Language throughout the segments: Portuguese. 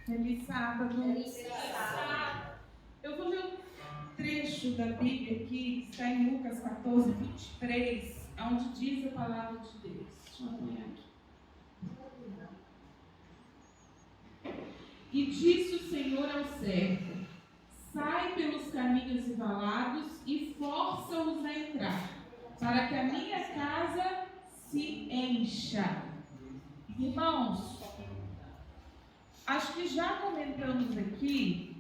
Feliz sábado. Feliz sábado. Eu vou ler um trecho da Bíblia aqui, que está em Lucas 14, 23, onde diz a palavra de Deus. Deixa eu ler aqui. E disse o Senhor ao servo: sai pelos caminhos e valados e força-os a entrar, para que a minha casa se encha. Irmãos, acho que já comentamos aqui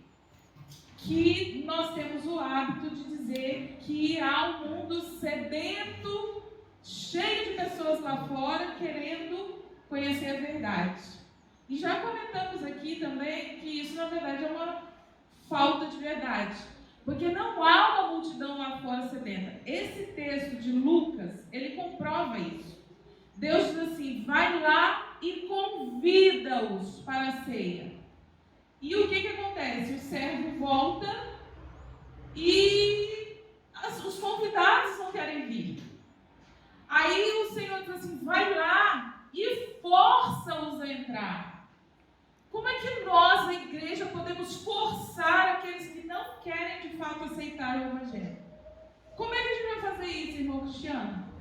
que nós temos o hábito de dizer que há um mundo sedento, cheio de pessoas lá fora querendo conhecer a verdade. E já comentamos aqui também que isso na verdade é uma falta de verdade, porque não há uma multidão lá fora sedenta. Esse texto de Lucas, ele comprova isso. Deus diz assim: vai lá e convida-os para a ceia. E o que acontece? O servo volta e os convidados não querem vir. Aí o Senhor diz assim: vai lá e força-os a entrar. Como é que nós, a igreja, podemos forçar aqueles que não querem de fato aceitar o Evangelho? Como é que a gente vai fazer isso, irmão Cristiano?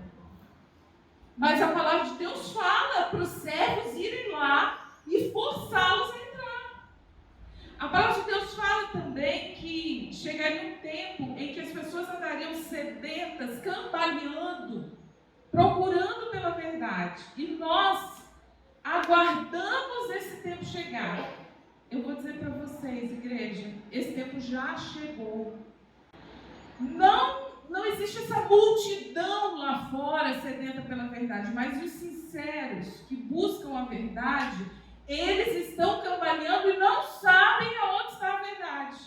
Mas a palavra de Deus fala para os servos irem lá e forçá-los a entrar. A palavra de Deus fala também que chegaria um tempo em que as pessoas andariam sedentas, cambaleando, procurando pela verdade. E nós aguardamos esse tempo chegar. Eu vou dizer para vocês, igreja, esse tempo já chegou. Não existe essa multidão lá fora sedenta pela verdade, mas os sinceros que buscam a verdade, eles estão cambaleando e não sabem aonde está a verdade.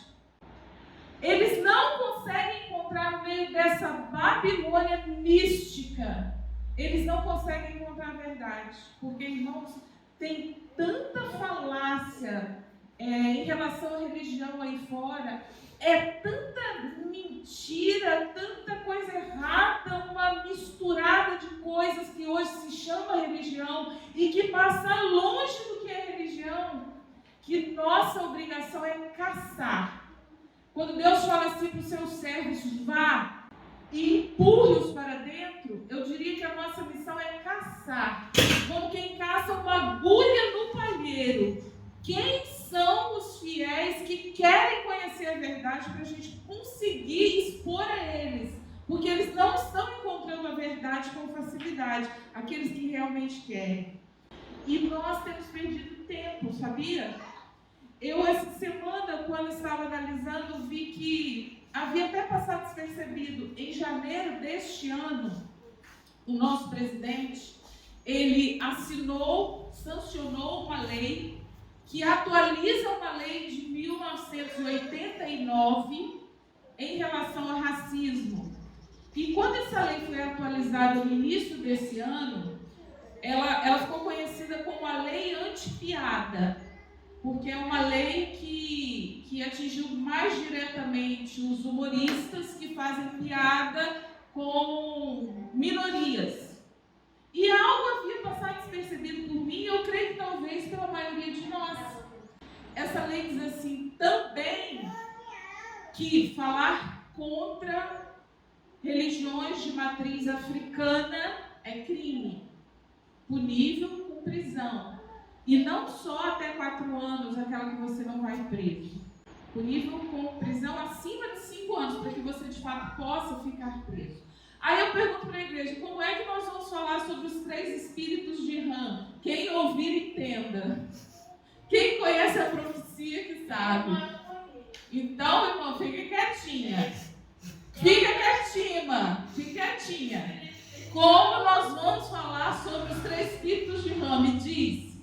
Eles não conseguem encontrar no meio dessa Babilônia mística. Eles não conseguem encontrar a verdade, porque, irmãos, tem tanta falácia em relação à religião aí fora, tanta mentira, tanta coisa errada, uma misturada de coisas que hoje se chama religião e que passa longe do que é religião, que nossa obrigação é caçar. Quando Deus fala assim para os seus servos: vá e empurre-os para dentro, eu diria que a nossa missão é caçar, como quem caça uma agulha no palheiro. Quem são os fiéis que querem conhecer a verdade para a gente conseguir expor a eles? Porque eles não estão encontrando a verdade com facilidade, aqueles que realmente querem. E nós temos perdido tempo, sabia? Eu, essa semana, quando estava analisando, vi que havia até passado despercebido. Em janeiro deste ano, o nosso presidente, ele sancionou uma lei que atualiza uma lei de 1989 em relação ao racismo. E quando essa lei foi atualizada no início desse ano, ela ficou conhecida como a Lei Anti-Piada, porque é uma lei que atingiu mais diretamente os humoristas que fazem piada com minorias. E algo havia passado despercebido por mim, eu creio que talvez pela maioria de nós. Essa lei diz assim também que falar contra religiões de matriz africana é crime, punível com prisão. E não só até 4 anos, aquela que você não vai preso. Punível com prisão acima de 5 anos, para que você de fato possa ficar preso. Aí eu pergunto para a igreja: como é que nós vamos falar sobre os 3 espíritos de Ram? Quem ouvir, entenda. Quem conhece a profecia que sabe. Então, irmão, fica quietinha. Fica quietinha. Fica quietinha. Como nós vamos falar sobre os 3 espíritos de Ram? Me diz.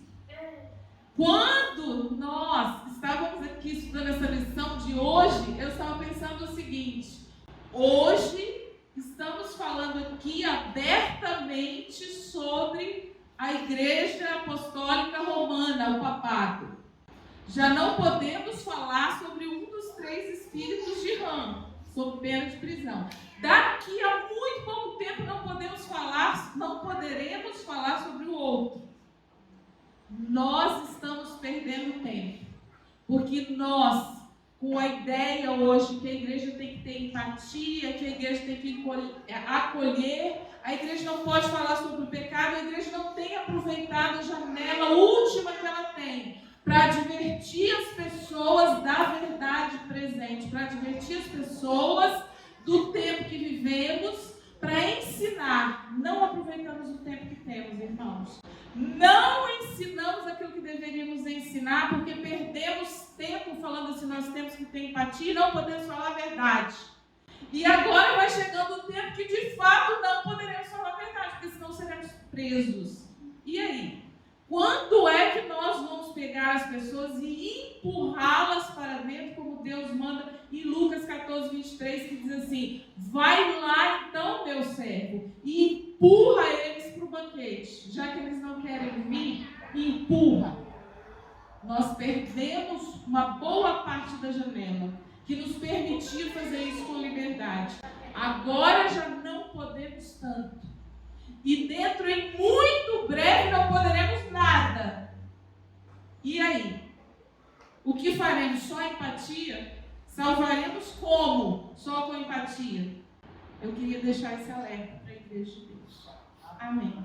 Quando nós estávamos aqui estudando essa lição de hoje, eu estava pensando o seguinte: hoje estamos falando aqui abertamente sobre a Igreja Apostólica Romana, o papado. Já não podemos falar sobre um dos 3 espíritos de Ram, sob pena de prisão. Daqui a muito pouco tempo não poderemos falar sobre o outro. Nós estamos perdendo tempo. Porque nós, com a ideia hoje que a igreja tem que ter empatia, que a igreja tem que acolher, a igreja não pode falar sobre o pecado, a igreja não tem aproveitado a janela última que ela tem para advertir as pessoas da verdade presente, para advertir as pessoas do tempo que vivemos, para ensinar. Não aproveitamos o tempo que temos, irmãos. Não ensinamos aquilo que deveríamos ensinar, porque perdemos tempo falando assim, nós temos que ter empatia e não podemos falar a verdade. E agora vai chegando o tempo que de fato não poderemos falar a verdade, porque senão seremos presos. E aí? Quando é que nós vamos pegar as pessoas e empurrá-las para dentro, como Deus manda em Lucas 14, 23, que diz assim: vai lá então, meu servo, e empurra eles para o banquete. Já que eles não querem vir, empurra. Nós perdemos uma boa parte da janela, que nos permitia fazer isso com liberdade. Agora já não podemos tanto. E dentro, em muito breve, não poderemos nada. E aí? O que faremos? Só empatia? Salvaremos como? Só com empatia? Eu queria deixar esse alerta para a igreja de Deus. Amém.